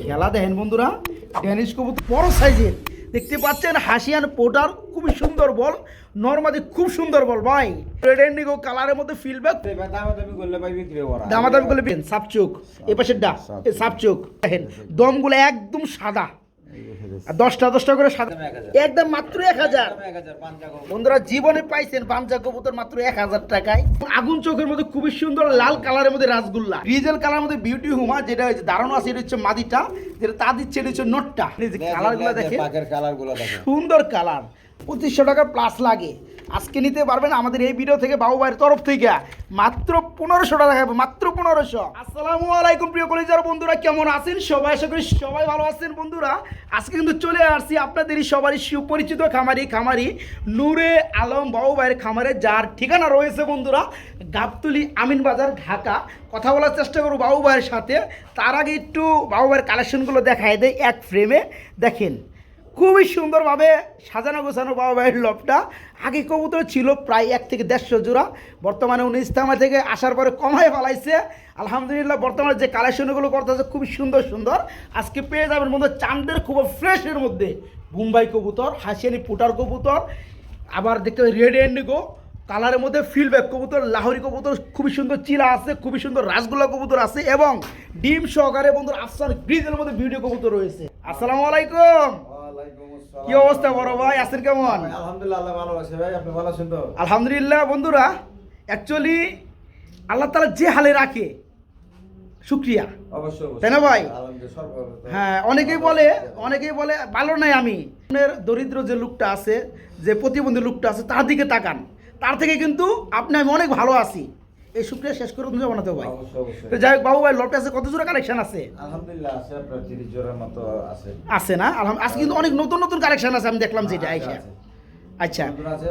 খেলা দেখেন বন্ধুরা, ড্যানিশ কবুতর বড় সাইজের দেখতে পাচ্ছেন। হাসিয়ান পোটার খুবই সুন্দর বল, নরমাদি খুব সুন্দর বল ভাই। রেড ইন্ডিগো কালারের মধ্যে ফিল্ডব্যাক, দামাদামি করলে পেন সাপচোক, এ পাশে ডা এ সাপচোক দেখেন, দমগুলো একদম সাদা, আর 10টা করে সাদা, একদম মাত্র 1000 বন্ধুরা। জীবনে পাইছেন পাঞ্জা কবুতর মাত্র 1000 টাকায়। আগুন চোখের মধ্যে খুবই সুন্দর লাল কালারের মধ্যে রাসগোল্লা, ডিজেল কালারের মধ্যে বিউটি হুমা, যেটা হচ্ছে দাঁড়ানো আছে, এটা হচ্ছে মাদিটা, যেটা তা দিচ্ছে এটা হচ্ছে নটটা। কালারগুলো দেখেন, সুন্দর কালার। 2500 টাকা প্লাস লাগে। আজকে নিতে পারবেন আমাদের এই ভিডিও থেকে বাবু ভাইয়ের তরফ থেকে মাত্র 1500 টাকা দেখাবো, মাত্র 1500। আসসালামু আলাইকুম প্রিয় কলিজার বন্ধুরা, কেমন আছেন সবাই? আশা করি সবাই ভালো আছেন বন্ধুরা। আজকে কিন্তু চলে আসছি আপনাদেরই সবারই সুপরিচিত খামারি নূরে আলম বাবু ভাইয়ের খামারে, যার ঠিকানা রয়েছে বন্ধুরা গাবতলী আমিন বাজার ঢাকা। কথা বলার চেষ্টা করবো বাবু ভাইয়ের সাথে। তার আগে একটু বাবু ভাইয়ের কালেকশনগুলো দেখায় দেয় এক ফ্রেমে। দেখেন খুবই সুন্দরভাবে সাজানো গোছানো বাবু ভাইয়ের লবটা। আগে কবুতর ছিল প্রায় 1 থেকে 150 জোড়া, বর্তমানে উনি ইস্তামা থেকে আসার পরে কমায় ফেলাইছে। আলহামদুলিল্লাহ বর্তমানে যে কালেকশনগুলো করতেছে খুবই সুন্দর সুন্দর। আজকে পেয়ে যাবেন বন্ধু চান্দের খুব ফ্রেশের মধ্যে বোম্বাই কবুতর, হাসিয়ানি পুটার কবুতর, আবার দেখতে রেড ইন্ডিগো কালারের মধ্যে ফিল্ডব্যাক কবুতর, লাহোরি কবুতর খুবই সুন্দর চিলা আছে, খুবই সুন্দর রাসগোল্লা কবুতর আছে, এবং ডিম সহকারে বন্ধুর আফসান গ্রিজের মধ্যে ভিডিও কবুতর রয়েছে। আসসালামু আলাইকুম। কি অবস্থা বড় ভাই, আছেন কেমন? আলহামদুলিল্লাহ ভালো আছি ভাই, আপনি ভালো আছেন তো? আলহামদুলিল্লাহ বন্ধুরা, অ্যাকচুয়ালি আল্লাহ তাআলা যে হালে রাখে শুকরিয়া, অবশ্যই তাই না ভাই? আলহামদুলিল্লাহ। হ্যাঁ, অনেকেই বলে ভালো নাই আমি। আপনার দরিদ্র যে লোকটা আছে, যে প্রতিবন্ধী লোকটা আছে, তার দিকে তাকান, তার থেকে কিন্তু আমি অনেক ভালো আছি। এই শুক্রিয়া শেষ করে তুমি বানাতে ভাই। তো যাই হোক বাবু ভাই, লটে আছে কত জোড়া কালেকশন আছে? আলহামদুলিল্লাহ আছে আপনার 30 জোড়ার মতো আছে না? আজকে কিন্তু অনেক নতুন নতুন কালেকশন আছে, আমি দেখলাম যেটা আইসা। আচ্ছা, নতুন আছে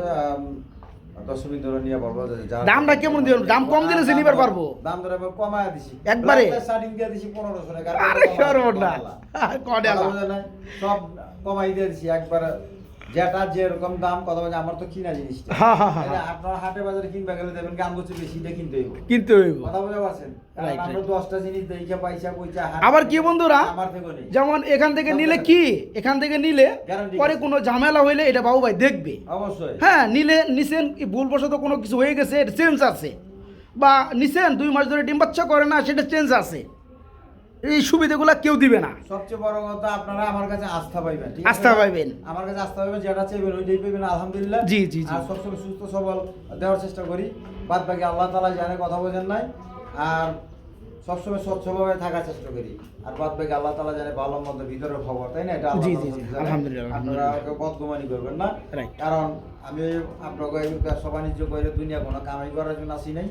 10 মিনিট ধরে নিয়ে বলবো। দামটা কেমন দিবেন? দাম কম দিলে যে নিবার পারবো। দাম ধরে কমায় দিছি একবারে, স্টার্টিং দিয়ে দিছি 1500 টাকা। আরে সর্বনাশ, কডে সব কমাই দিয়ে দিছি একবার, যেটা যেরকম দাম কথা বলে। আমার তো কিনা জিনিসটা, আপনারা হাটে বাজারে কিনবা গেলে দেবেন দাম হচ্ছে বেশি, এটা কিনতে হইব কথা বলে পাচ্ছেন। আমরা 10টা জিনিস দেখে পয়সা আবার কি বন্ধুরা, যেমন এখান থেকে নিলে কি, এখান থেকে নিলে পরে কোনো ঝামেলা হইলে এটা বাবু ভাই দেখবে অবশ্যই। হ্যাঁ, নিছেন ভুলবশত কোনো কিছু হয়ে গেছে, এটা চেঞ্জ আছে, বা নিছেন 2 মাস ধরে ডিম বাচ্চা করে না, সেটা চেঞ্জ আছে। এই সুবিধাগুলো কেউ দিবে না। সবচেয়ে বড় কথা আপনারা আমার কাছে আস্থা পাইবেন, আস্থা পাইবেন, আমার কাছে আস্থা পাইবেন, যেটা চাইবেন ওইটাই পাইবেন আলহামদুলিল্লাহ। জি জি জি। আর সবসময় সুস্থ সবল দেওয়ার চেষ্টা করি, বাদ বাকি আল্লাহ তাআলা জানে, কথা বোঝেন নাই। আর সবসময় স্বচ্ছভাবে থাকার চেষ্টা করি, আর বাদ বাকি আল্লাহ তাআলা জানে ভালো মন্দ ভিতরের খবর, তাই না? এটা জি জি জি, আলহামদুলিল্লাহ। আপনারা বদগুমানি করবেন না, কারণ আমি আপনাকে ব্যবসা বাণিজ্য করে দুনিয়া কোনো কামাই করার জন্য আসি নাই।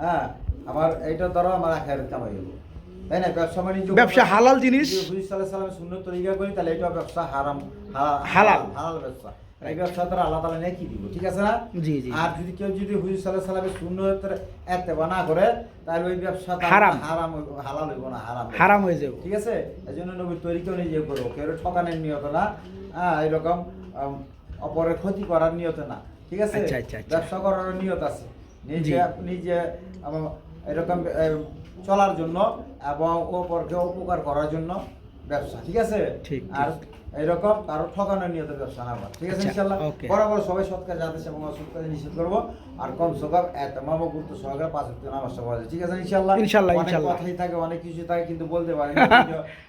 হ্যাঁ, আমার এইটা দ্বারা আমার আখেরাত কামাই হলো, তাই না? ব্যবসা বাণিজ্য, ব্যবসা হালাল জিনিস, হুজুর সাল্লাল্লাহু আলাইহি ওয়াসাল্লাম সুন্নাত তরিকা করি, তাহলে এটা ব্যবসা হালাল ব্যবসা। এই ব্যবসা দ্বারা আল্লাহ তাআলা নেকি দিব, ঠিক আছে না? জি জি। আর যদি কেউ হুজুর সাল্লাল্লাহু আলাইহি ওয়াসাল্লামের সুন্নতের ইত্তেবা না করে, তাহলে ওই ব্যবসা হারাম হালাল হইব না, হারাম হয়ে যাবে, ঠিক আছে? এজন্য নবীর তরিকাও নিজে করো, কেউ ঠকানোর নিয়ত না, এরকম অপরের ক্ষতি করার নিয়ত না, ঠিক আছে? ব্যবসা করার নিয়ত আছে, নিজে এরকম চলার জন্য এবং অপরকে উপকার করার জন্য ব্যবসা, ঠিক আছে? আর এরকম কারো ঠকানোর নিয়ত ব্যবসা না, ঠিক আছে? ইনশাআল্লাহ বরাবর সবাই সৎ কাজে আদেশ এবং অসৎ কাজে নিষেধ করবো, আর কম সকাল এতমাম গুরুত্ব সহকারে 5 ওয়াক্ত নামাজ পড়া যায়, ঠিক আছে? ইনশাআল্লাহ। অনেক কথাই থাকে, অনেক কিছু থাকে, কিন্তু বলতে পারি না,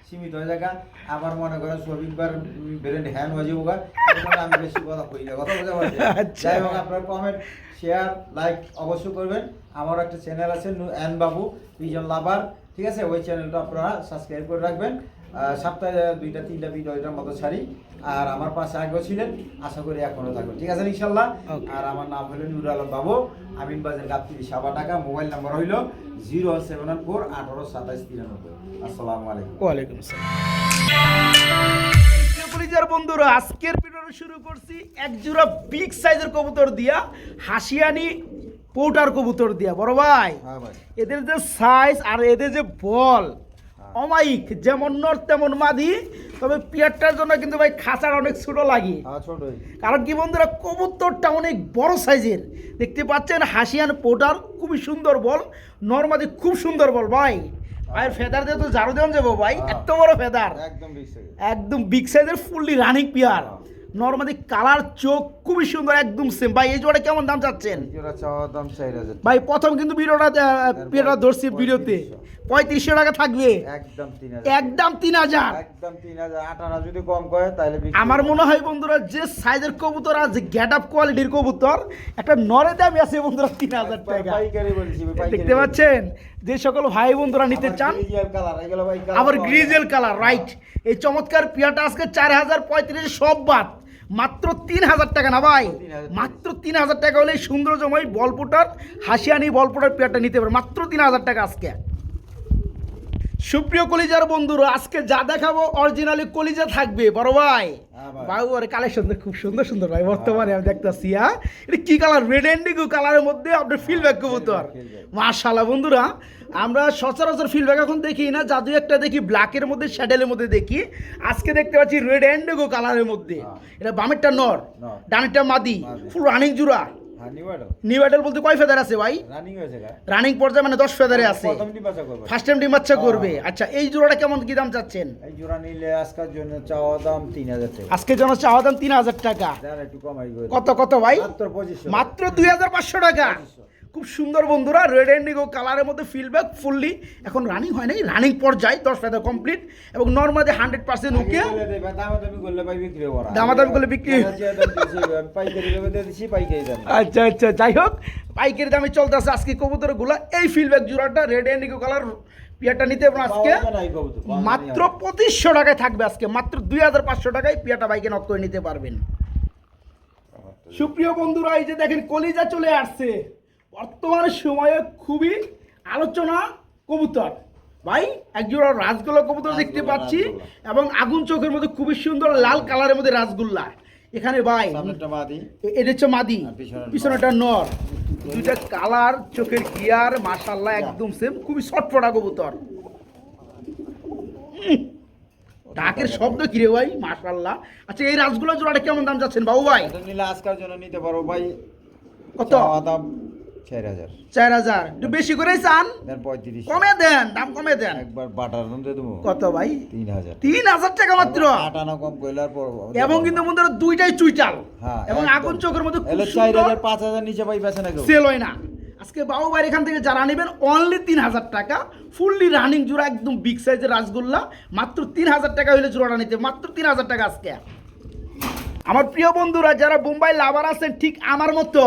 সীমিত হয়ে যায়। আমার মনে করেন সবিকবার ব্রেন হ্যান হয়ে যাবো, আমি বেশি কথা কই না, কথা বলতে পারছি। যাই হোক, আপনার কমেন্ট শেয়ার লাইক অবশ্যই করবেন। আমার একটা চ্যানেল আছে এন বাবু পিজন লাভার, ঠিক আছে? ওই চ্যানেলটা আপনারা সাবস্ক্রাইব করে রাখবেন। সপ্তাহে 2-3টা ভিডিও এটার মতো ছাড়ি। আর আমার পাশে আগেও ছিলেন, আশা করি এখনো থাকবেন, ঠিক আছে ইনশাল্লাহ। আর আমার নাম হলো নূর আলম বাবু, আমিন বাজার গাবতলী সাবা ঢাকা। মোবাইল নাম্বার হইল 074 18 27 93। আসসালামু আলাইকুম। ওয়ালাইকুম আসসালাম। বন্ধুরা, আজকের ভিডিও শুরু করছি এক জোড়া বিগ সাইজের কবুতর দিয়া, হাসিয়ানি পৌটার কবুতর দিয়া। বড় ভাই, এদের যে সাইজ আর এদের যে বল অমাইক, যেমন নর তেমন মাদি, তবে পিয়ারটার জন্য কিন্তু ভাই খাঁচার অনেক ছোট লাগে। কারণ কি বন্ধুরা, কবুতরটা অনেক বড় সাইজের দেখতে পাচ্ছেন। হাসিয়ান পৌটার খুবই সুন্দর বল, নর মাদি খুব সুন্দর বল ভাই। ভাই ফেদার দিয়ে তো ঝাড়ু দেওয়া যাবো ভাই, এত বড় ফেদার, একদম বিগ সাইজের fully running peer. Normally colour চোখ খুবই সুন্দর, একদম সেম। ভাই এই জোড়া কেমন দাম চাচ্ছেন? ভাই প্রথম কিন্তু ভিডিওটা ধরছি ভিডিওতে 3500 টাকা থাকবে, একদম 3000। যদি কম করে তাহলে আমার মনে হয় বন্ধুরা যে সাইজের কবুতর আছে, গেট আপ কোয়ালিটির কবুতর, একটা নরে দামি আছে বন্ধুরা 3000 টাকা। দেখতে পাচ্ছেন যে সকল ভাই বন্ধুরা নিতে চান, আবার গ্রিজেল কালার, রাইট। এই চমৎকার পিয়াটা আজকে 4035 সব বাদ, মাত্র 3000 টাকা না ভাই, মাত্র 3000 টাকা হলে সুন্দর জমাই বলপুটার হাসিয়ানি বলপুটার পিয়াটা নিতে পারে, মাত্র 3000 টাকা আজকে। সুপ্রিয় কলিজার বন্ধুরা, আজকে যা দেখাবো অরিজিনালি কলিজা থাকবে বড় ভাই। বাবুর কালেকশন খুব সুন্দর সুন্দর ভাই, বর্তমানে আমি দেখতেছি। এটা কি কালার? রেড ইন্ডিগো কালারের মধ্যে আপনার ফিল্ডব্যাক কবুতর, মাশাআল্লাহ। বন্ধুরা আমরা সচরাচর ফিল্ডব্যাক এখন দেখি না, জাদু একটা দেখি ব্ল্যাকের মধ্যে, শ্যাডেলের মধ্যে দেখি। আজকে দেখতে পাচ্ছি রেড ইন্ডিগো কালারের মধ্যে। এটা বামেরটা নর, ডানেরটা মাদি, ফুল রানিং জুড়া। নিউ অ্যাডাল বলতে কয় ফেদার আছে ভাই? রানিং পর্যায়ে মানে 10 ফেদারে আছে, ফার্স্ট টাইম ডিম বাচ্চা করবে। আচ্ছা এই জোড়াটা কেমন কি দাম চাচ্ছেন? এই জোড়া নিলে আজকের জন্য চাওয়া দাম 3000 টাকা। আজকের জন্য চাওয়া দাম 3000 টাকা। একটু কমাই করে কত কত ভাই? মাত্র 2500, মাত্র 2500 টাকা। খুব সুন্দর বন্ধুরা, রেড ইন্ডিগো কালারের মধ্যে ফিল্ডব্যাক ফুললি এখন রানিং হয় নাই, রানিং পর্যায়ে 10 ফেদার কমপ্লিট এবং নরমালি 100% ওকে। দামাদামি করলে ভাই বিক্রি করা, দামাদামি করলে বিক্রি, পাইকারি দামে দিয়ে দিছি, পাইকারি দামে। আচ্ছা আচ্ছা, যাই হোক পাইকারি দামে চলতেছে আজকে কবুতরগুলো। এই ফিল্ডব্যাক জোড়াটা রেড ইন্ডিগো কালার পিয়াটা নিতে পারেন আজকে মাত্র 2500 টাকায় থাকবে, আজকে মাত্র 2500 টাকায় পিয়াটা বাইকে নক করে নিতে পারবেন। সুপ্রিয় বন্ধুরা এই যে দেখেন কলিজা চলে আসছে, বর্তমান সময়ে খুবই আলোচনা কবুতর ভাই। একজোড়া রাজগোল্লা কবুতর দেখতে পাচ্ছি এবং আগুন চোখের মধ্যে খুবই সুন্দর লাল কালারের মধ্যে রাজগোল্লা। এখানে ভাই এটা হচ্ছে মাদি, পিছনেটা নর, দুইটা কালার, চোখের গিয়ার মাশাআল্লাহ একদম সেম, খুবই ছটফটা কবুতর। ডাকের শব্দ কি রে ভাই, মাশাআল্লাহ। আচ্ছা এই রাজগোল্লা জোড়াটা কেমন দাম যাচ্ছেন বাবু ভাই? এটা নিলে আজকের জন্য নিতে পারো ভাই কত? দাম 4000। 4000 একটু বেশি করে চান? 35, কমে দেন, দাম কমে দেন। একবার বাটার দাম দিয়ে দেবো। কত ভাই? 3000। 3000 টাকা মাত্র। আটানা কম কইলার পর এবং কিন্তু বন্ধুরা দুইটাই চুইটাল হ্যাঁ, এবং আগুন চোখের মধ্যে খুব 4000 5000 নিচে ভাই বেচে না কেউ, সেল হয় না। আজকে বাবু ভাই এখান থেকে যারা নেবেন অনলি 3000 টাকা, ফুললি রানিং জোড়া, একদম বিগ সাইজের রাসগোল্লা, মাত্র 3000 টাকা হইলে জোড়াটা নিতে, মাত্র 3000 টাকা আজকে। আমার প্রিয় বন্ধুরা যারা বোম্বাই লাভার আছেন ঠিক আমার মতো,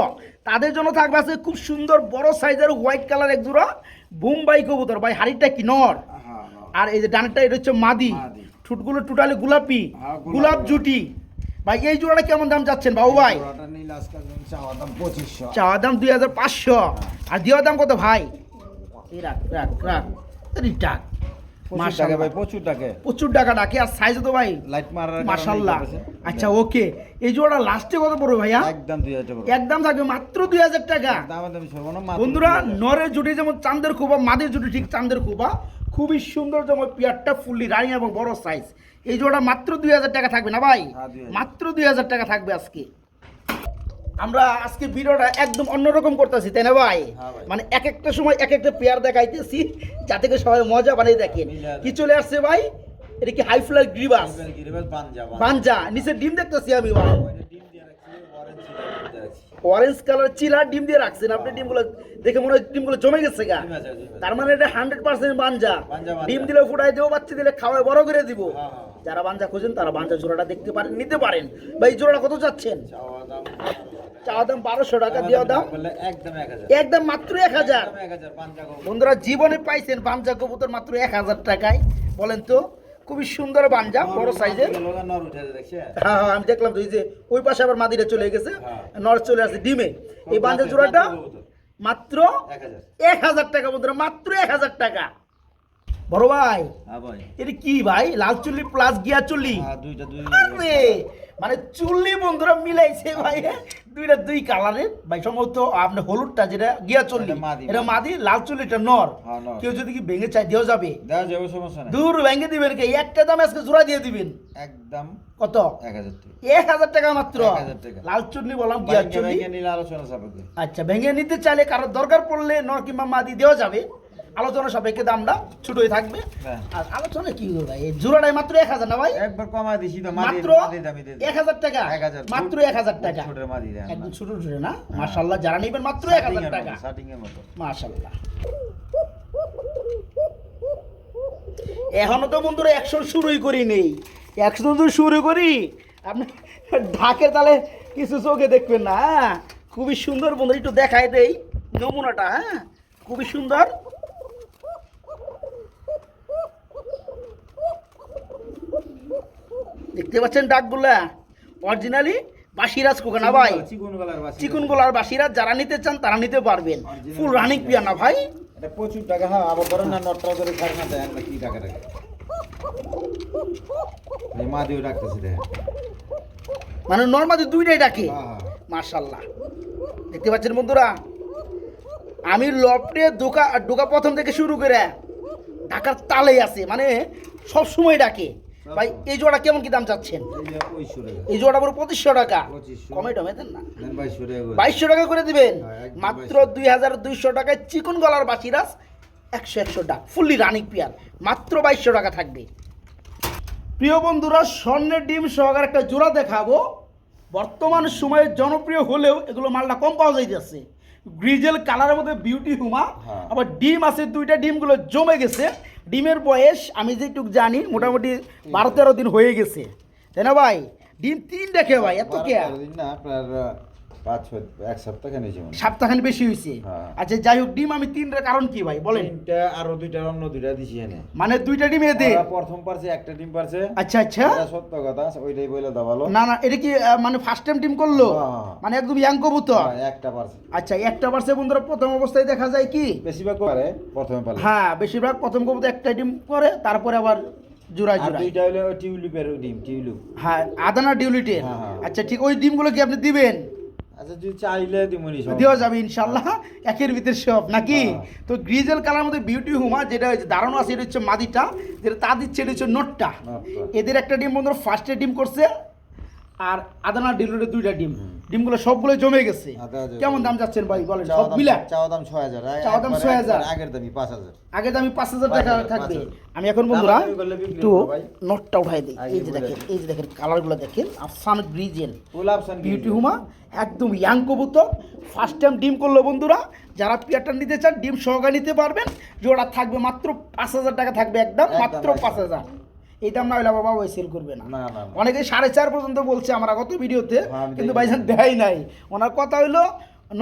তাদের জন্য থাকবে আছে খুব সুন্দর বড় সাইজের হোয়াইট কালার এক জোড়া বোম্বাই কবুতর ভাই। হাড়িটা কি নর, আর এই যে ডানেরটা এটা হচ্ছে মাদি, ঠুটগুলো টোটালি গোলাপি, গোলাপ জুটি ভাই। এই জোড়াটা কেমন দাম যাচ্ছেন বাবু ভাই? চাওয়া দাম 2500 আর দেওয়া দাম কত ভাই? রাখ রাখ রাখ ডাক, মাশাআল্লাহ ভাই প্রচুর টাকা ডাকে। আর সাইজ তো ভাই লাইট মারার মাশাআল্লাহ। আচ্ছা ওকে, এই জোড়া লাস্টে কত পড়বে ভাইয়া? একদম 2000 টাকা, একদম থাকবে মাত্র 2000 টাকা। বন্ধুরা নরের জুটি যেমন চাঁদের খোপা, মাদের জুটি ঠিক চাঁদের খোপা, খুবই সুন্দর যেমন পিয়ারটা ফুললি রানিং এবং বড় সাইজ। এই জোড়া মাত্র 2000 টাকা থাকবে না ভাই? মাত্র 2000 টাকা থাকবে আজকে। আমরা আজকে ভিডিওটা একদম অন্যরকম করতেছি তাই না ভাই? মানে এক একটা সময় এক একটা পেয়ার দেখাইতেছি যাতে করে সবাই মজা বানিয়ে দেখেন। কি চলে আসছে ভাই? এটা কি হাই ফ্লাই গ্রিবাস বানজা, নিচে ডিম দেখতেছি আমি ভাই, অরেঞ্জ কালার চিলার ডিম দিয়ে রাখছেন আপনি। ডিমগুলো দেখে মনে হয় ডিমগুলো জমে গেছে গা, তার মানে এটা 100% বানজা। ডিম দিলে ফুটাই দেবো, বাচ্চা দিলে খাওয়ায় বড় করে দিব। যারা বানজা খোঁজেন তারা বানজা জোড়াটা দেখতে পারেন, নিতে পারেন ভাই। জোড়াটা কত চাচ্ছেন? চাওয়া দাম 1200 টাকা, দেওয়া দাম একদম মাত্র 1000। বন্ধুরা জীবনে পাইছেন বানজা কবুতর মাত্র 1000 টাকায়, বলেন তো? খুবই সুন্দর বানজা, বড় সাইজের। হ্যাঁ হ্যাঁ আমি দেখলাম তো, এই যে ওই পাশে আবার মাদিরা চলে গেছে, নর চলে আসছে ডিমে। এই বানজা জোড়াটা মাত্র 1000 টাকা বন্ধুরা, মাত্র 1000 টাকা। বড় ভাই এটা কি ভাই? লাল চুল্লি প্লাস গিয়া চুল্লি, মানে চুল্লি বন্ধুরা মিলাইছে ভাই, দুইটা দুই কালারের ভাই। সম্ভবত আপনার হলুদটা যেটা গিয়া চুল্লি এটা মাদি, লাল চুল্লিটা নর। কেউ যদি কি ভেঙে চাই দেওয়া যাবে, দূর ভেঙে দিবেন কে, একটা দাম আজকে জোড়া দিয়ে দিবেন একদম। কত? 1000 টাকা মাত্র। লাল চুল্লি বললাম, গিয়া চুল্লি। আচ্ছা ভেঙে নিতে চাইলে কারোর দরকার পড়লে নর কিংবা মাদি দেওয়া যাবে, আলোচনা সাপেক্ষে দামটা ছোটই থাকবে। আর আলোচনা কি হবে ভাই, এই জোড়াটাই মাত্র 1000 না ভাই? একবার কমায় দিছি তো, মাত্র 1000 টাকা, মাত্র 1000 টাকা, ছোটর মাদি দেন একদম ছোট ছোট না? মাশাআল্লাহ, যারা নেবেন মাত্র 1000 টাকা, স্টার্টিং এর মতো মাশাআল্লাহ। এখনো তো বন্ধুরা 100 শুরুই করি নেই, 100 তো শুরু করি আপনি ঢাকের তালে কিছু চোখে দেখবেন না। হ্যাঁ, খুবই সুন্দর বন্ধু, একটু দেখাই দেই নমুনাটা। হ্যাঁ, খুবই সুন্দর। দেখতে পাচ্ছেন ডাকগুলা অরিজিনালি বাসিরাজ কোকা না ভাই? চিকন গলার বাসিরাজ, যারা নিতে চান তারা নিতে পারবেন। ফুল রানিং পিয়া না ভাই? এটা প্রচুর টাকা। হ্যাঁ, আবার ধরেন না নটটা ধরে খায় না, দেন না কি টাকা টাকা এই মাদিও ডাকতেছে দেখেন, মানে নর্মালি দুইটাই ডাকে। হ্যাঁ। মাশাআল্লাহ, দেখতে পাচ্ছেন বন্ধুরা, আমি লফটে ঢোকা প্রথম থেকে শুরু করে ঢাকার তালেই আছে, মানে সব সময় ডাকে। ভাই এই জোড়া কেমন কি দাম চাচ্ছেন? এই জোড়া পুরো 2500 টাকা, কমে টমে দেন না? 2200 টাকা করে দিবেন মাত্র। 2200 টাকায় চিকন গলার বাসিরাজ 100 ডাক, ফুললি রানিং পিয়ার, মাত্র 2200 টাকা থাকবে। প্রিয় বন্ধুরা, স্বর্ণের ডিম সহকারে একটা জোড়া দেখাবো। বর্তমান সময়ে জনপ্রিয় হলেও এগুলো মালটা কম পাওয়া যাইতেছে। গ্রিজেল কালারের মধ্যে বিউটি হুমা, আবার ডিম আছে দুইটা, ডিমগুলো জমে গেছে। ডিমের বয়স আমি যেটুক জানি মোটামুটি 12-13 দিন হয়ে গেছে, তাই না ভাই? ডিম 3 দেখে ভাই, এত কে না আপনার 5-6 সপ্তাহ খানি হয়েছে, সপ্তাহখানি বেশি হয়েছে। আচ্ছা যাই হোক, ডিম আমি 3টার কারণ কি ভাই বলেন? আরো দুইটা অন্য দুইটা দিছি এনে, মানে 2টা ডিম এতে প্রথম পারছে, একটা ডিম পারছে। আচ্ছা আচ্ছা, এটা সত্য কথা, ওইটাই বলে দাও ভালো। না না, এটা কি মানে ফার্স্ট টাইম ডিম করলো? মানে একদম ইয়াং কবুতর। একটা পারছে। আচ্ছা, একটা পারছে বন্ধুরা। প্রথম অবস্থায় দেখা যায় কি বেশিরভাগ করে প্রথমে পারলে। হ্যাঁ, বেশিরভাগ প্রথম কবুতর একটা ডিম করে, তারপরে আবার জোড়ায় আর জোড়ায়। দুইটা হলো টিউলিপের ডিম, টিউলিপ। হ্যাঁ, আদানা ডিউলিটের। হ্যাঁ। আচ্ছা ঠিক, ওই ডিমগুলো কি আপনি দিবেন? আচ্ছা যদি চাইলে দিমনি সব দেওয়া যাবে ইনশাআল্লাহ, একের ভিতর সব নাকি? হ্যাঁ। তো গ্রিজেল কালার মধ্যে বিউটি হুমা যেটা হচ্ছে দাঁড়ানো আছে, এটা হচ্ছে মাদিটা, যেটা তা দিচ্ছে এটা হচ্ছে নোটটা। এদের একটা ডিম বন্ধুরা ফার্স্টে ডিম করছে, আর আদানা ডিউলিটের 2টা ডিম, ডিমগুলো সবগুলো জমে গেছে। কেমন দাম যাচ্ছেন ভাই বলেন? সব মিলা চাওয়া দাম 6000, চাওয়া দাম 6000, আগের দামই 5000, আগের দামই 5000 টাকা থাকবে। আমি এখন বন্ধুরা একটু নোটটা উঠাই দিই। এই যে দেখেন, এই যে দেখেন কালারগুলো দেখেন, আফসান গ্রিজেল বিউটি হুমা, একদম ইয়াং কবুতর, ফার্স্ট টাইম ডিম করলো বন্ধুরা। যারা পিয়ারটা নিতে চান ডিম সহকারে নিতে পারবেন। জোড়া থাকবে মাত্র 5000 টাকা থাকবে, একদম মাত্র 5000। এই দাম না হলে বাবা ওই সেল করবে না। অনেকে 4.5 পর্যন্ত বলছে আমরা গত ভিডিওতে, কিন্তু ভাইজান দেয় নাই। ওনার কথা হইলো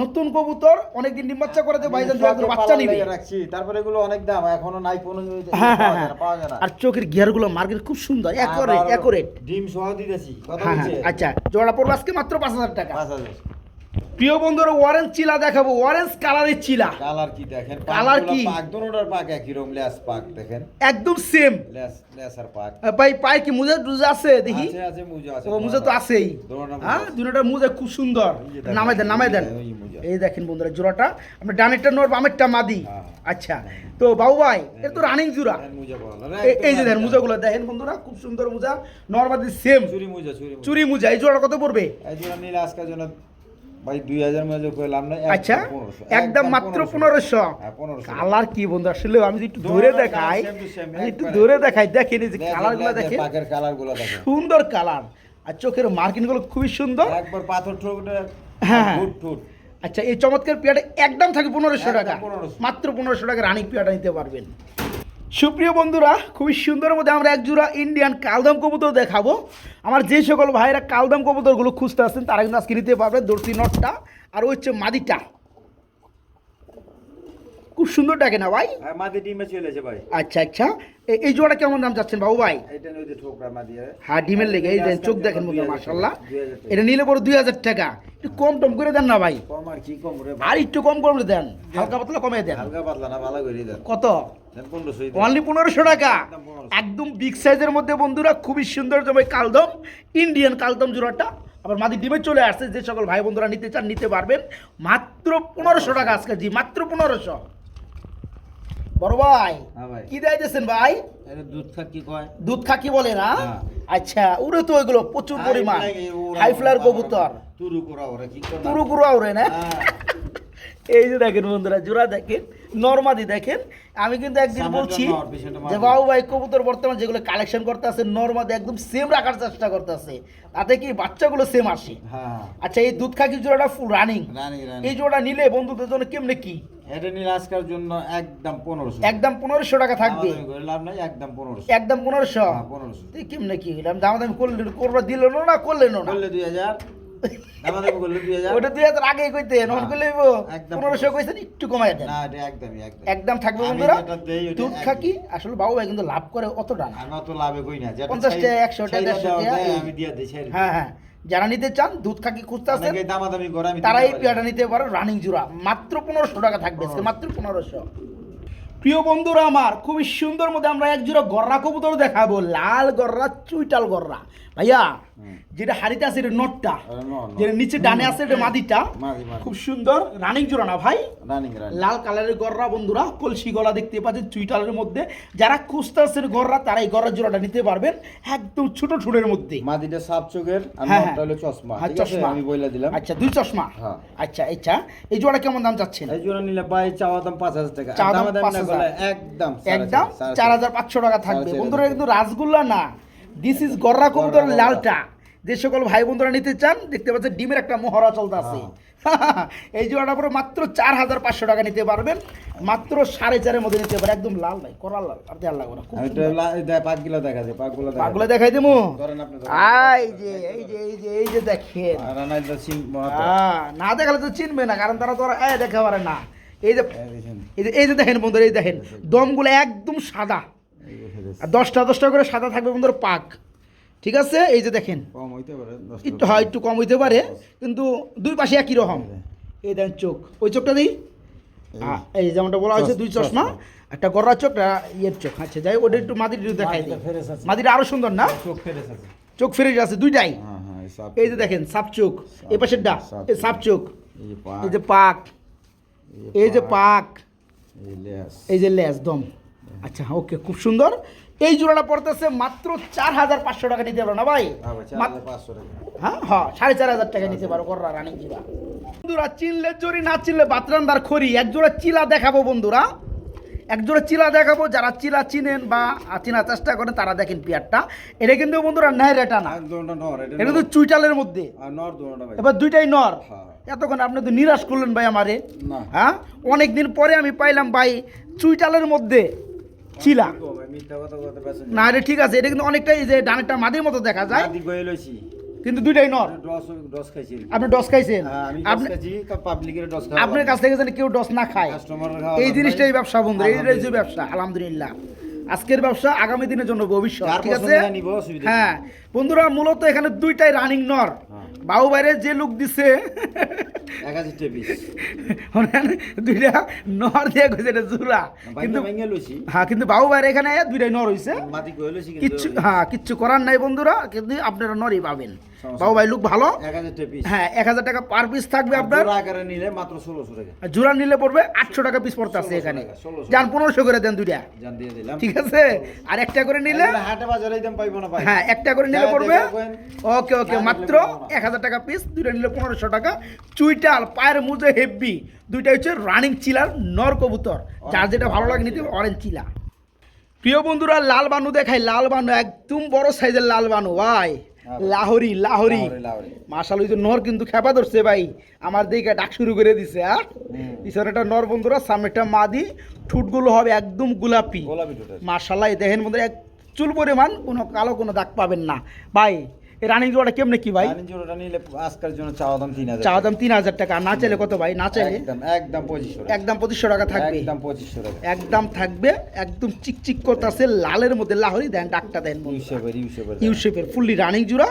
নতুন কবুতর অনেকদিন ডিম বাচ্চা করে ভাইজান বাচ্চা নিবে রাখছি, তারপরে এগুলো অনেক দাম, এখনো নাই কোনো পাওয়া যায় না। আর চোখের গিয়ারগুলো মার্কেট খুব সুন্দর, একুরেট ডিম সহ দিতেছি। আচ্ছা, জোড়া পড়বে আজকে মাত্র 5000 টাকা। 5000। প্রিয় বন্ধুরা, অরেঞ্জ চিলা দেখাবো, অরেঞ্জ কালারের চিলা। কালার কি দেখেন, কালার কি, পাক দোনোটার পাক একই রকম, লেস পাক দেখেন একদম সেম। লেস আর পাক ভাই পায় কি মুজা টুজা আছে দেখি? আছে মুজা আছে। ও মুজা তো আছেই। হ্যাঁ, দুটোটা মুজা খুব সুন্দর। নামাই দেন, নামাই দেন। এই দেখেন বন্ধুরা, জোড়াটা আপনার ডানেরটা নর, বামেরটা মাদি। আচ্ছা, তো বাবু ভাই এটা তো রানিং জোড়া। এই যে দেখেন মুজাগুলো দেখেন বন্ধুরা, খুব সুন্দর মুজা, নর মাদি সেম। চুরি মুজা। এই জোড়া কত পড়বে? এই জোড়া নিলে আজকের জন্য ভাই 2000 মধ্যে কইলাম না। আচ্ছা, একদম মাত্র 1500। কালার কি বন্ধু, আসলে আমি একটু ধরে দেখাই, একটু ধরে দেখাই, দেখেন এই যে কালারগুলো দেখেন, পাকের কালারগুলো দেখেন, সুন্দর কালার। আর চোখের মার্কিনগুলো খুবই সুন্দর, একবার পাথর ঠোঁটে। হ্যাঁ। আচ্ছা, এই চমৎকার পিয়াটা একদম থাকে 1500 টাকা, মাত্র 1500 টাকা রানিং পিয়াটা নিতে পারবেন। সুপ্রিয় বন্ধুরা, খুবই সুন্দরের মধ্যে আমরা এক জোড়া ইন্ডিয়ান কালদম কবুতর দেখাবো। আমার যে সকল ভাইরা কালদম কবুতরগুলো খুঁজতে আসছেন তারা কিন্তু আজকে নিতে পারবে। দর্শি নটটা আর ওই হচ্ছে মাদিটা, খুব সুন্দর ডাকে না ভাই? মাদি ডিমে চলেছে ভাই। আচ্ছা আচ্ছা, এই জোড়া কেমন দাম যাচ্ছেন বাবু ভাই? এটা নইতে ঠোকরা মাদি। হ্যাঁ, ডিমের লেগে এই দেন, চোখ দেখেন বন্ধু, মাশাআল্লাহ। এটা নিলে পরে 2000 টাকা। একটু কম টম করে দেন না ভাই? কম আর কি কম রে, আর একটু কম করে দেন, হালকা পাতলা কমে দেন। হালকা পাতলা না, ভালো করে দেন। কত? 1500। অনলি 1500 টাকা, একদম বিগ সাইজের মধ্যে বন্ধুরা, খুবই সুন্দর জমে কালদম, ইন্ডিয়ান কালদম জোড়াটা। আবার মাদি ডিমে চলে আসছে, যে সকল ভাই বন্ধুরা নিতে চান নিতে পারবেন মাত্র 1500 টাকা আজকে। জি, মাত্র 1500। বড় ভাই কি দিয়েছেন ভাই? দুধ খা কি কয়, দুধ খা কি বলে না? আচ্ছা, উড়ে তো ওইগুলো প্রচুর পরিমাণ হাই ফ্লায়ার কবুতর, তুরু কুরা ওরে কি করে, তুরু কুরা ওরে না? এই যে দেখেন বন্ধুরা, জোড়া দেখেন, নরমাদি দেখেন। আমি কিন্তু একদিন সামনের বলছি জন্য পিছনটা মাদি। যে বাবু ভাই কবুতর বর্তমান যেগুলো কালেকশন করতে আছে নরমাদি একদম সেম রাখার চেষ্টা করতে আছে, তাতে কি বাচ্চাগুলো সেম আসে। হ্যাঁ আচ্ছা, এই দুধ খাকি জোড়াটা ফুল রানিং, রানী এই জোড়া নিলে বন্ধুদের জন্য কেমনে কি? এটা নিলে আজকের জন্য একদম 1500, একদম 1500 টাকা থাকবে, দামাদামি করে লাভ নাই, একদম 1500, একদম 1500। হ্যাঁ 1500 তুই কেমনে কি হইলাম, দামাদামি করলে করবো, দিল না করলেন না, করলে 2000, দামাদামি করলে 2000, ওটা 2000 আগেই কইতেন, এখন করলে একদম 1500 কইছেন, একটু কমায় দেন। না এটা একদমই একদম থাকবে আমি বন্ধুরা। যেটা দেই ওটা দুধ খাকি আসলে বাবু ভাই কিন্তু লাভ করে অতটা না, আমি অত লাভে কই না, যেটা 50 টাকা, 100 টাকা, 150 টাকা, আমি দিয়ে দেই ছেড়ে। হ্যাঁ হ্যাঁ, যারা নিতে চান দুধ খাকি খুঁজতে আছেন অনেকে দামাদামি করে, আমি তারা দিতে এই পারি। পেয়ারটা নিতে পারো, রানিং জোড়া মাত্র 1500 টাকা থাকবে আজকে, মাত্র 1500। প্রিয় বন্ধুরা আমার, খুবই সুন্দর মধ্যে আমরা এক জোড়া গররা কবুতর দেখাবো, লাল গররা, চুইটাল গররা ভাইয়া। যেটা হাড়িতে আছে এটা নটটা, যেটা নিচে ডানে আছে এটা মাদিটা, মাদি। খুব সুন্দর রানিং জোড়া না ভাই, রানিং লাল কালারের গররা বন্ধুরা, কলসি গলা দেখতে পাচ্ছেন চুইটালের মধ্যে। যারা খুঁজতে আছেন গররা তারা এই গররা জোড়াটা নিতে পারবেন, একদম ছোট ঠোঁটের মধ্যে। মাদিটা সাপ চোখের আর হ্যাঁ, নটটা হলো চশমা, হ্যাঁ, ঠিক আছে, চশমা। আমি বইলা দিলাম। আচ্ছা, দুই চশমা। হ্যাঁ। আচ্ছা, এই জোড়া কেমন দাম চাচ্ছেন? এই জোড়া নিলে ভাই চাওয়া দাম 5000 টাকা, চাওয়া দাম দামাদামি না 5000 করলে একদম একদম 4500 টাকা থাকবে 4500 বন্ধুরা, কিন্তু রাসগোল্লা না, দিস ইজ গররা কবুতর গররা। লালটা। যে সকল ভাই বন্ধুরা নিতে চান, দেখতে পাচ্ছেন ডিমের একটা মহড়া চলতে আছে। এই জোড়াটা পুরো মাত্র 4500 টাকা নিতে পারবেন, মাত্র 4.5 মধ্যে নিতে পারবেন, একদম লাল ভাই, করা লাল, আর দেওয়ার লাগবে না, খুব এটা পাকগুলো দেখা যায়, পাকগুলো দেখা পাগলা দেখাই দেবো। ধরেন আপনি এই যে দেখেন, রানাইদা সিং না দেখালে তো চিনবে না, কারণ তারা তো দেখা পারে না। এই যে এই এই যে দেখেন বন্ধুরা, এই দেখেন দমগুলো একদম সাদা, আর 10টা করে সাদা থাকবে বন্ধুরা পাক, ঠিক আছে। এই যে দেখেন কম হইতে পারে, একটু হয়, একটু কম হইতে পারে, কিন্তু দুই পাশে একই রকম। এই দেখেন চোখ, ওই চোখটা দিই, এই যেমনটা বলা হয়েছে দুই চশমা, একটা গররা চোখ, ইয়ের চোখ। আচ্ছা, যাই ওটা একটু মাদির দেখাই দিই, মাদিটা আরো সুন্দর না, চোখ ফেরেস আছে, চোখ ফেরে আছে দুইটাই। হ্যাঁ হ্যাঁ, এই সাপ, এই যে দেখেন সাপ চোখ, এই পাশের ডা, এই সাপ চোখ, এই যে পাক, এই যে পাক, এই যে পাক, এই লেস, এই যে লেজ দম। আচ্ছা, ওকে, খুব সুন্দর। এই জোড়াটা পড়তেছে মাত্র 4500 টাকা নিতে পারো না ভাই, হ্যাঁ ভাই 4500 টাকা, হ্যাঁ হ্যাঁ, 4500 টাকা নিতে পারো গররা রানিং জোড়া। বন্ধুরা চিনলে জরি, না চিনলে বাতরান্দার খড়ি, এক জোড়া চিলা দেখাবো বন্ধুরা, এক জোড়া চিলা দেখাবো। যারা চিলা চিনেন বা চিনার চেষ্টা করেন তারা দেখেন পেয়ারটা, এটা কিন্তু বন্ধুরা নাই রেটা না, দুটো নর, এটা কিন্তু চুইটালের মধ্যে, আর নর দুটো ভাই, এবার দুইটাই নর। হ্যাঁ। এতক্ষণ আপনি তো নিরাশ করলেন ভাই আমারে, না হ্যাঁ, অনেকদিন পরে আমি পাইলাম ভাই চুইটালের মধ্যে চিলা। মিথ্যা কথা বলতে পারছেন না রে, ঠিক আছে, এটা কিন্তু অনেকটাই যে ডানেরটা মাদির মতো দেখা যায়, আদি গয়ে লইছি, কিন্তু দুইটাই নর। ডস খাইছি, আপনি ডস খাইছেন, আমি আপনি ডস খাইছি, পাবলিকের ডস খাই, আপনার কাছ থেকে যেন কেউ ডস না খায়, কাস্টমারের এই জিনিসটাই ব্যবসা বন্ধু, এইটাই যে ব্যবসা। আলহামদুলিল্লাহ, আজকের ব্যবসা আগামী দিনের জন্য ভবিষ্যৎ, যার ঠিক আছে। পছন্দ নিব, অসুবিধা নেই। হ্যাঁ বন্ধুরা, মূলত এখানে দুইটাই রানিং নর। বাবু বাইরে যে লুক দিছে 1000 টাকা পিস, দুইটা নর দিয়ে কইছে এটা জোড়া, কিন্তু ভেঙে লইছি, হ্যাঁ, কিন্তু বাবু বাইরে এখানে দুইটাই নর হইছে, মাটি গয়ে লইছি, কিচ্ছু, হ্যাঁ, কিচ্ছু করার নাই বন্ধুরা, কিন্তু আপনারা নরই পাবেন। বাবু ভাই লুক ভালো, 1000 টাকা পিস, হ্যাঁ, 1000 টাকা পার পিস থাকবে আপনার, জোড়া আকারে নিলে মাত্র 1600 টাকা, আর জোড়া নিলে পড়বে 800 টাকা পিস পড়তে আছে এখানে, 1600 যান 1500 করে দেন দুইটা, জান দিয়ে দিলাম, ঠিক আছে। আর একটা করে নিলে, এগুলো হাটে বাজারে দাম পাইবো না ভাই, হ্যাঁ, একটা করে নিলে যা পড়বে, দেখবেন, ওকে ওকে, না মাত্র দেখলে পাবো না। 1000 টাকা পিস, দুইটা নিলে 1500 টাকা। চুইটাল, পায়ের মুজে হেভি, দুইটা হচ্ছে রানিং চিলার নর কবুতর, যার যেটা ভালো লাগে নিতে, অরেঞ্জ চিলা। প্রিয় বন্ধুরা, লাল বানু দেখাই, লাল বানু একদম বড় সাইজের লাল বানু ভাই, লাহোরি লাহোরি, লাহোরি। মাশাআল্লাহ, ওই যে নর কিন্তু খেপা ধরছে ভাই, আমার দিকে ডাক শুরু করে দিছে। হ্যাঁ, পিছনে একটা নর বন্ধুরা, সামনে একটা মাদি, ঠুটগুলো হবে একদম গোলাপি, গোলাপি টোটাল, মাশাআল্লাহ। এই দেখেন বন্ধুরা, এক চুল পরিমাণ কোনো কালো কোনো দাগ পাবেন না ভাই। এই রানিং জোড়াটা কেমনে কি ভাই? রানিং জোড়াটা নিলে আজকের জন্য চাওয়া দাম 3000, চাওয়া দাম 3000 টাকা, না চাইলে কত ভাই? না চাইলে একদম 2500 টাকা, একদম 2500 টাকা থাকবে, একদম 2500 টাকা, একদম থাকবে, একদম চিকচিক করতেছে লালের মধ্যে, লাহোরি দেন, ডাকটা দেন ইউ শেপের ফুললি রানিং জোড়া,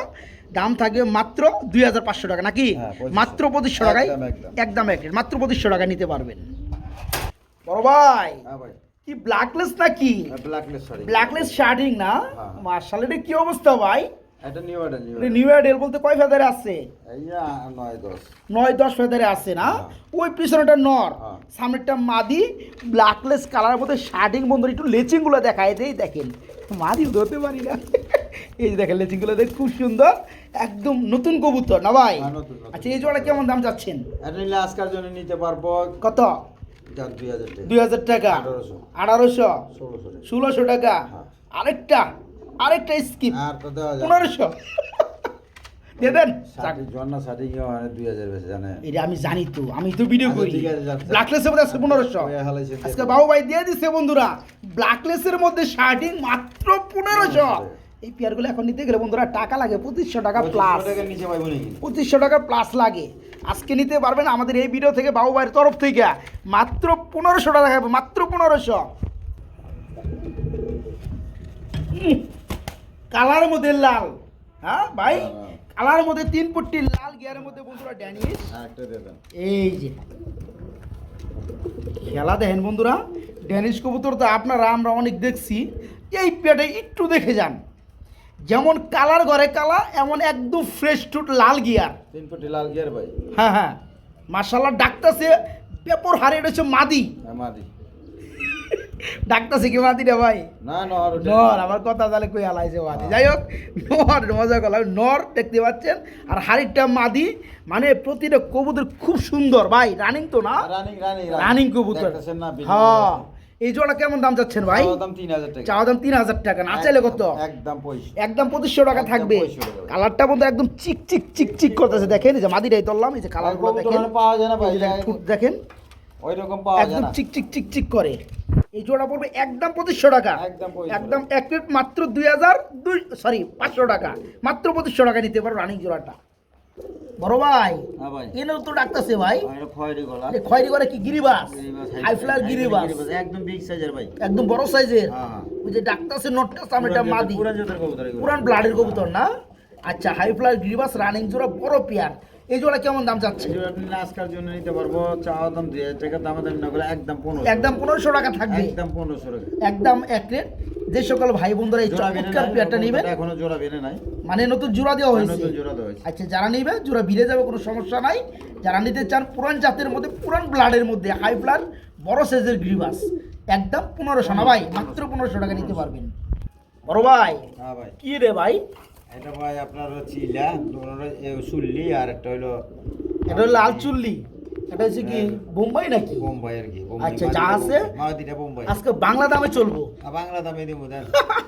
দাম থাকবে মাত্র 2500 টাকা, নাকি? হ্যাঁ, 2500 মাত্র 2500 টাকায় একদম মাত্র 2500 টাকা নিতে পারবেন। বড় ভাই, হ্যাঁ ভাই, কি ব্ল্যাকলেস নাকি? ব্ল্যাকলেস সরি, ব্ল্যাকলেস শার্টিং না? হ্যাঁ। মাশাআল্লাহ, এটা কি অবস্থা ভাই? এটা নিউ এটা নিউ এডেল বলতে কয় ফেদারে আছে? এইয়া 9 10 9-10 ফেদারে আছে না? ওই পিছনেটা নর, হ্যাঁ। সামনেরটা মাদি, ব্ল্যাকলেস কালার মধ্যে শার্টিং। বন্ধুরা একটু লেচিং গুলো দেখায় দেই, দেখেন মাদি ধরতে পারি না, এই যে দেখেন লেচিংগুলো দেখ খুব সুন্দর, একদম নতুন কবুতর না ভাই? হ্যাঁ, নতুন, নতুন। আচ্ছা এই জোড়া কেমন দাম যাচ্ছেন? এটা নিলে আজকের জন্য নিতে পারবো কত? 2000 টাকা, 2000 টাকা, 1800, 1600 1600 টাকা। হ্যাঁ। আরেকটা স্কিপ আর তো দেওয়া যায় 1500 দেবেন। জন্না শাড়ি 2000 বেশি জানে। এটা আমি জানি তো, আমি তো ভিডিও আচ্ছা, করি। ঠিক আছে, যাচ্ছে। ব্ল্যাকলেসের মধ্যে আছে 1500। ওই হালাইছে দিয়ে আজকে দিন। বাবু ভাই দিয়ে দিচ্ছে বন্ধুরা, ব্ল্যাকলেসের মধ্যে শার্টিং মাত্র 1500। এই পেয়ারগুলো এখন নিতে গেলে বন্ধুরা টাকা লাগে 2500 টাকা 2500 প্লাস, টাকার নিচে পাইবো নাকি? 2500 টাকা প্লাস লাগে। আজকে নিতে পারবেন আমাদের এই ভিডিও থেকে বাবু ভাইয়ের তরফ থেকে মাত্র 1500 টাকা খাবে, মাত্র 1500। কালার মধ্যে লাল, হ্যাঁ ভাই, কালার মধ্যে 3 পট্টি লাল গিয়ারের মধ্যে বন্ধুরা ড্যানিশ। একটা দিয়ে দেন। এই যে খেলা দেখেন বন্ধুরা, ড্যানিশ কবুতর তো আপনারা আমরা অনেক দেখছি। এই পেটে একটু দেখে যান, যেমন কালার ঘরে কালা, এমন একদম ফ্রেশ টুট লাল গিয়ার। 3 ফুটি লাল গিয়ার ভাই। হ্যাঁ হ্যাঁ, মার্শাল্লাহ ডাকতেছে পেপর হারে, এটা হচ্ছে মাদি। মাদি ডাকতেছে কি মাদি রে ভাই? না নর নর, আমার কথা তাহলে কই আলাইছে মাদি। যাই হোক, নর মজা করলাম, নর দেখতে পাচ্ছেন, আর হাড়িটা মাদি। মানে প্রতিটা কবুতর খুব সুন্দর ভাই, রানিং তো না? রানিং কবুতর। দেখতেছেন না? হ্যাঁ, এই জোড়া কেমন দাম যাচ্ছেন ভাই? চাওয়া দাম 3000 টাকা। চাওয়া দাম 3000 টাকা, না চাইলে কত? একদম 2500। একদম 2500 টাকা থাকবে। 2500 টাকা। কালারটা বন্ধু একদম চিক চিক চিক চিক করতেছে, দেখেন এই যে মাদিটাই তুললাম, এই যে কালারগুলো দেখেন, পাওয়া যায় না ভাই, এই যে ঠোঁট দেখেন ওই রকম পাওয়া যায় একদম না। চিক চিক চিক চিক করে। এই জোড়া পড়বে একদম 2500 টাকা, একদম 2500 একদম এক প্লেট মাত্র 500 টাকা, মাত্র 2500 টাকা নিতে পারো রানিং জোড়াটা। বড় ভাই হ্যাঁ ভাই, এনেও তো ডাকতেছে ভাই, এটা খয়েরি গলা। এই খয়েরি করে কি গিরিবাস? হাই ফ্লার গিরিবাস, একদম বিগ সাইজের ভাই। একদম বড় সাইজের। হ্যাঁ। ওই যে ডাকতেছে নটটা সামনেটা মাদি, পুরান জাতের কবুতর এগুলো। পুরান ব্লাডের কবুতর না? আচ্ছা, হাই ফ্লার গিরিবাস রানিং জোড়া, বড় পেয়ার। এই জোড়া কেমন দাম যাচ্ছে? এই জোড়া নিলে আজকের জন্য নিতে পারবো, চাওয়া দাম 2000 টাকা, দামাদামি না করে একদম 1500। একদম 1500 টাকা থাকবে, একদম 1500 টাকা। একদম এক রেট। যে সকল ভাই বন্ধুরা এই জোড়া বেনে চমৎকার নাই, পেয়ারটা নেবেন, এখনো জোড়া বেনে নাই, মানে নতুন জোড়া দেওয়া হয়েছে। নতুন জোড়া দেওয়া হয়েছে। আচ্ছা, যারা নেবে জোড়া ভিড়ে যাবে, কোনো সমস্যা নাই। যারা নিতে চান পুরান জাতের মধ্যে, পুরান ব্লাডের মধ্যে, হাই ব্লাড বড় সাইজের গ্রিবাস, একদম 1500 না ভাই, মাত্র 1500 টাকা নিতে পারবেন। বড় ভাই হ্যাঁ ভাই, কি রে ভাই? এটা ভাই আপনার চিলা, চুল্লি, আর একটা হলো এটা হলো লাল চুল্লি, এটা হচ্ছে কি বোম্বাই নাকি? বোম্বাই আর কি। আচ্ছা, যা আছে মাদিটা বোম্বাই। আজকে বাংলা দামে চলবো। বাংলা দামে দিব দেন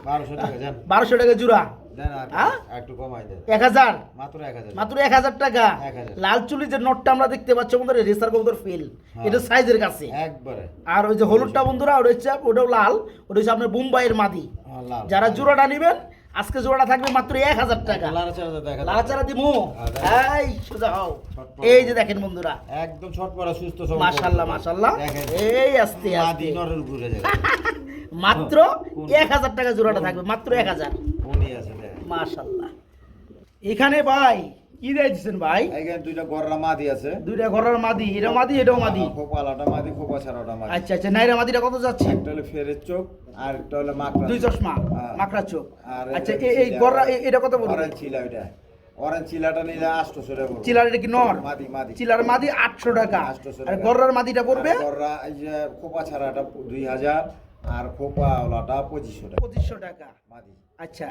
1200 টাকা জান। 1200 টাকা জোড়া, দেন আর হ্যাঁ? একটু কমাই দেন। 1000, মাত্র 1000। মাত্র 1000 টাকা। 1000 লাল চুলি যে নোটটা আমরা দেখতে পাচ্ছি বন্ধুরা, রেসার কবুতর ফেল, হ্যাঁ। এটা সাইজের কাছে। একবারে। আর ওই যে হলুদটা বন্ধুরা, ওটা হচ্ছে, ওটাও লাল, ওটা হচ্ছে আপনার বোম্বাইয়ের মাদি। লাল। যারা জোড়াটা নেবেন আজকে জোড়াটা থাকবে মাত্র 1000 টাকা। লাড়াচাড়া দেখা যায়। লাচারা দিমু, হ্যাঁ, এই সোজা হও। ছটপট। এই যে দেখেন বন্ধুরা, একদম ছটপড়া সুস্থ সবল। মাশাআল্লাহ মাশাআল্লাহ, দেখেন। এই আস্তে মাদি আস্তে নরের ঘুরে যায়। মাত্র 1000 টাকা জোড়াটা থাকবে, মাত্র 1000। কোনই আছে দেখেন। মাশাআল্লাহ। এখানে ভাই কি দিয়েছেন ভাই? এখানে দুইটা গররা মাদি আছে। দুইটা ঘরের মাদি, এটা মাদি এটাও মাদি। খোপালাটা মাদি, খোপা ছাড়াটা মাদি। আচ্ছা আচ্ছা, নাইরা মাদিটা কত যাচ্ছে? একটা হলো ফেরের চোখ, আর একটা হলো মাকড়া। দুই চশমা, হ্যাঁ। মাকড়া চোখ। আর আচ্ছা, এটা এই চিলা। গররা এটা কত পড়বে? অরেঞ্জ চিলা ওইটা। অরেঞ্জ চিলাটা নিলে 800 টাকা পড়বে। চিলার এটা কি নর? মাদি মাদি। চিলার মাদি 800 টাকা। 800 আর টাকা। গররার মাদিটা পড়বে আর গররা এই যে খোপা ছাড়াটা 2000, আর খোপাওয়ালাটা 2500 টাকা 2500 টাকা। মাদি। আচ্ছা,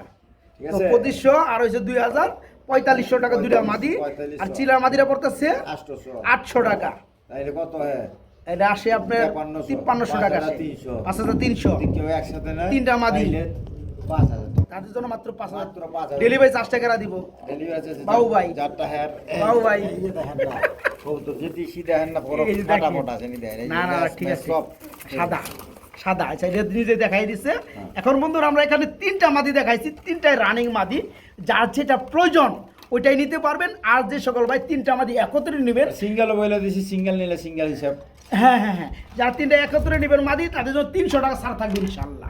ঠিক তো আছে? 2500 আর হইছে 2000, 4500 টাকা দুইটা মাদি। 4500 আর চিলার মাদিটা পড়তেছে 800। 800 টাকা। তাইলে কত হয়? এটা আসে আপনার 5300 টাকা আসে। 5300। 5300। কেউ একসাথে নেয়, তিনটা মাদি। তাইলে 5000 টাকা। তাদের জন্য মাত্র 5000। মাত্র 5000। ডেলিভারি চার্জ টাকা দিব। ডেলিভারি আছে বাবু ভাই। যারটা হেয়ার। বাবু ভাই। এই যে দেখেন না, কবুতর যদি সিধা হেন না বড় এই যে ফাটা দেখেন। ফাটা আছে নি দেন। এই যে না না ম্যাচ ঠিক ম্যাচ আছে, সব সাদা সাদা। আচ্ছা, এটা নিজে দেখাই দিচ্ছে। এখন বন্ধুরা আমরা এখানে 3টা মাদি দেখাইছি, 3টাই রানিং মাদি। যার যেটা প্রয়োজন ওইটাই নিতে পারবেন। আর যে সকল ভাই 3টা মাদি একত্রে নেবেন, সিঙ্গেল বলে দিছি, সিঙ্গেল নিলে সিঙ্গেল হিসাব। হ্যাঁ হ্যাঁ হ্যাঁ, যার 3টা একত্রে নেবেন মাদি, তাদের জন্য 300 টাকা ছাড় থাকবে ইনশাআল্লাহ।